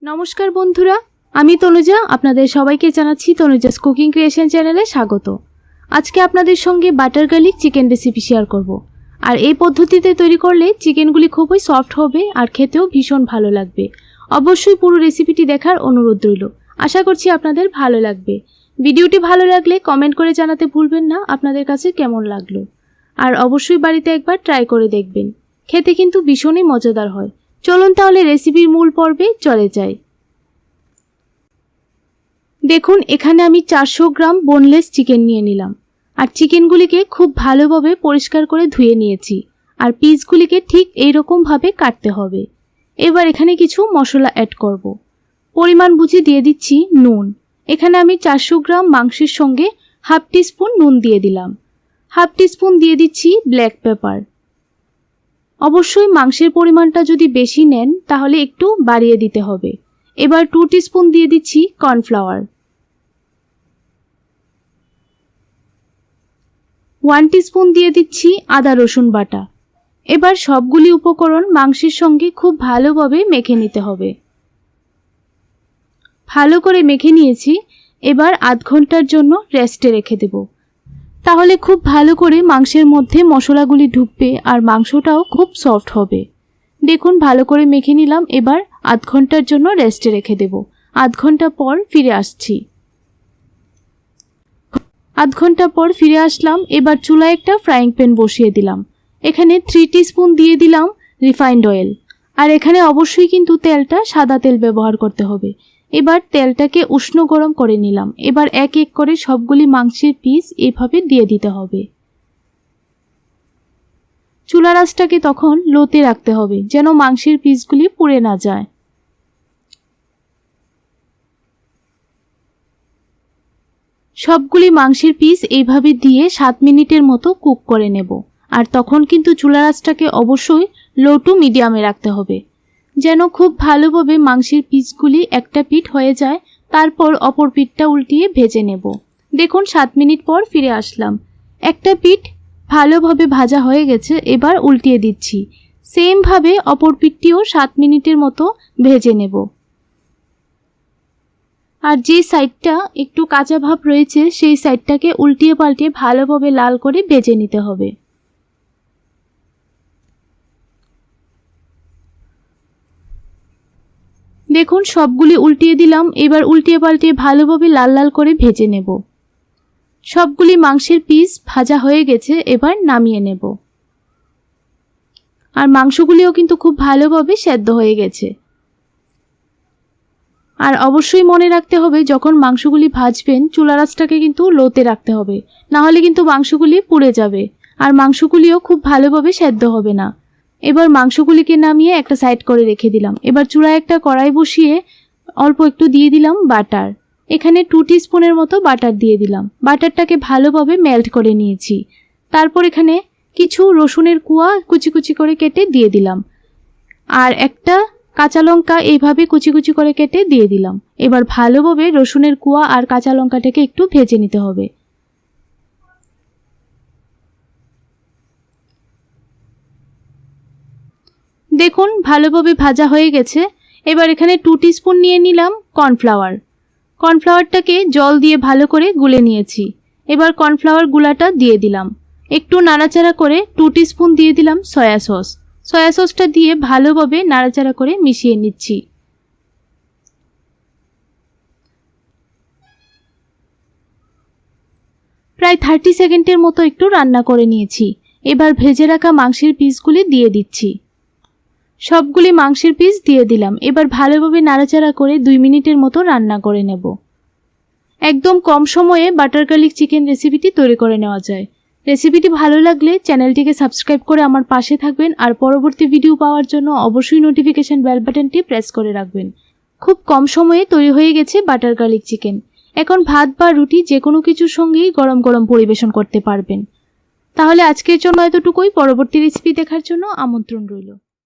नमस्कार बंधुरा आमी तनुजा आपनादेर सबाइके जानाच्छि तनुजास कुकिंग क्रिएशन चैनेले स्वागत। आज के आपनादेर संगे बाटार गार्लिक चिकेन रेसिपि शेयर करब और এই পদ্ধতিতে তৈরি করলে চিকেনগুলি খুবই সফট হবে আর খেতেও ভীষণ ভালো লাগবে। অবশ্যই পুরো রেসিপিটি দেখার অনুরোধ রইল। আশা করছি আপনাদের ভালো লাগবে। ভিডিওটি ভালো লাগলে কমেন্ট করে জানাতে ভুলবেন না আপনাদের কাছে কেমন লাগলো। আর অবশ্যই বাড়িতে একবার ট্রাই করে দেখবেন, খেতে কিন্তু ভীষণই মজাদার হয়। চলুন তাহলে রেসিপির মূল পর্বে চলে যাই। দেখুন এখানে আমি 400 গ্রাম বোনলেস চিকেন নিয়ে নিলাম আর চিকেনগুলিকে খুব ভালোভাবে পরিষ্কার করে ধুয়ে নিয়েছি আর পিসগুলিকে ঠিক এই রকম ভাবে কাটতে হবে। এবার এখানে কিছু মশলা অ্যাড করব। পরিমাণ বুঝে দিয়ে দিচ্ছি নুন। এখানে আমি 400 গ্রাম মাংসের সঙ্গে হাফ টিস্পুন নুন দিয়ে দিলাম। হাফ টিস্পুন দিয়ে দিচ্ছি ব্ল্যাক পেপার। অবশ্যই মাংসের পরিমাণটা যদি বেশি নেন তাহলে একটু বাড়িয়ে দিতে হবে। এবার 2 টিস্পুন দিয়ে দিচ্ছি কর্নফ্লাওয়ার। 1 টিস্পুন দিয়ে দিচ্ছি আদা রসুন বাটা। এবার সবগুলি উপকরণ মাংসের সঙ্গে খুব ভালোভাবে মেখে নিতে হবে। ভালো করে মেখে নিয়েছি। এবার আধ ঘন্টার জন্য রেস্টে রেখে দেব। তাহলে খুব ভালো করে মাংসের মধ্যে মশলাগুলি ঢুকবে আর মাংসটাও খুব সফট হবে। দেখুন ভালো করে মেখে নিলাম। এবার আধ ঘন্টার জন্য রেস্টে রেখে দেব। আধ ঘন্টা পর ফিরে আসছি। আধ ঘন্টা পর ফিরে আসলাম। এবার চুলায় একটা ফ্রাইং প্যান বসিয়ে দিলাম। এখানে 3 টিস্পুন দিয়ে দিলাম রিফাইন্ড অয়েল। আর এখানে অবশ্যই কিন্তু তেলটা সাদা তেল ব্যবহার করতে হবে। এবার তেলটাকে উষ্ণ গরম করে নিলাম। এবার এক এক করে সবগুলি মাংসের পিস এভাবে দিয়ে দিতে হবে। চুলার আঁচটাকে তখন লোতে রাখতে হবে যেন মাংসের পিসগুলি পুড়ে না যায়। সবগুলি মাংসের পিস এইভাবে দিয়ে 7 মিনিটের মতো কুক করে নেব। আর তখন কিন্তু চুলার আঁচটাকে অবশ্যই লো টু মিডিয়ামে রাখতে হবে যেন খুব ভালোভাবে মাংসের পিসগুলি একটা পিঠ হয়ে যায়। তারপর অপর পিঠটা উল্টিয়ে ভেজে নেব। দেখুন 7 মিনিট পর ফিরে আসলাম। একটা পিঠ ভালোভাবে ভাজা হয়ে গেছে। এবার উল্টিয়ে দিচ্ছি। সেম ভাবে অপর পিঠটিও 7 মিনিটের মতো ভেজে নেব। আর যে সাইডটা একটু কাঁচা ভাব রয়েছে সেই সাইডটাকে উল্টিয়ে পাল্টিয়ে ভালোভাবে লাল করে ভেজে নিতে হবে। দেখুন সবগুলি উল্টিয়ে দিলাম। এবার উল্টিয়ে পাল্টিয়ে ভালোভাবে লাল লাল করে ভেজে নেব। সবগুলি মাংসের পিস ভাজা হয়ে গেছে। এবার নামিয়ে নেব। আর মাংসগুলিও কিন্তু খুব ভালোভাবে সেদ্ধ হয়ে গেছে। আর অবশ্যই মনে রাখতে হবে যখন মাংসগুলি ভাজবেন চুলার আঁচটাকে কিন্তু লোতে রাখতে হবে, না হলে কিন্তু মাংসগুলি পুড়ে যাবে আর মাংসগুলিও খুব ভালোভাবে সেদ্ধ হবে না। এবার মাংসগুলিকে নামিয়ে একটা সাইড করে রেখে দিলাম। এবার চুলায় একটা কড়াই বসিয়ে অল্প একটু দিয়ে দিলাম বাটার। এখানে 2 টিস্পুনের মতো বাটার দিয়ে দিলাম। বাটারটাকে ভালোভাবে মেল্ট করে নিয়েছি। তারপর এখানে কিছু রসুনের কুয়া কুচি কুচি করে কেটে দিয়ে দিলাম আর একটা কাঁচা লঙ্কা এইভাবে কুচি কুচি করে কেটে দিয়ে দিলাম। এবার ভালোভাবে রসুনের কুয়া আর কাঁচা লঙ্কাটাকে একটু ভেজে নিতে হবে। দেখুন ভালোভাবে ভাজা হয়ে গেছে। এবার এখানে 2 টিস্পুন নিয়ে নিলাম কর্নফ্লাওয়ার। কর্নফ্লাওয়ারটাকে জল দিয়ে ভালো করে গুলে নিয়েছি। এবার কর্নফ্লাওয়ার গুলাটা দিয়ে দিলাম। একটু নাড়াচাড়া করে 2 টিস্পুন দিয়ে দিলাম সয়া সস। সয়া সসটা দিয়ে ভালোভাবে নাড়াচাড়া করে মিশিয়ে নিচ্ছি। প্রায় 30 সেকেন্ডের মতো একটু রান্না করে নিয়েছি। এবার ভেজে রাখা মাংসের পিসগুলি দিয়ে দিচ্ছি। সবগুলি মাংসের পিস দিয়ে দিলাম। এবার ভালোভাবে নাড়াচাড়া করে 2 মিনিটের মতো রান্না করে নেব। একদম কম সময়ে বাটার গার্লিক চিকেন রেসিপিটি তৈরি করে নেওয়া যায়। রেসিপিটি ভালো লাগলে চ্যানেলটিকে সাবস্ক্রাইব করে আমার পাশে থাকবেন আর পরবর্তী ভিডিও পাওয়ার জন্য অবশ্যই নোটিফিকেশন বেল বাটনটি প্রেস করে রাখবেন। খুব কম সময়ে তৈরি হয়ে গেছে বাটার গার্লিক চিকেন। এখন ভাত বা রুটি যে কোনো কিছুর সঙ্গেই গরম গরম পরিবেশন করতে পারবেন। তাহলে আজকের জন্য এতটুকুই। পরবর্তী রেসিপি দেখার জন্য আমন্ত্রণ রইল।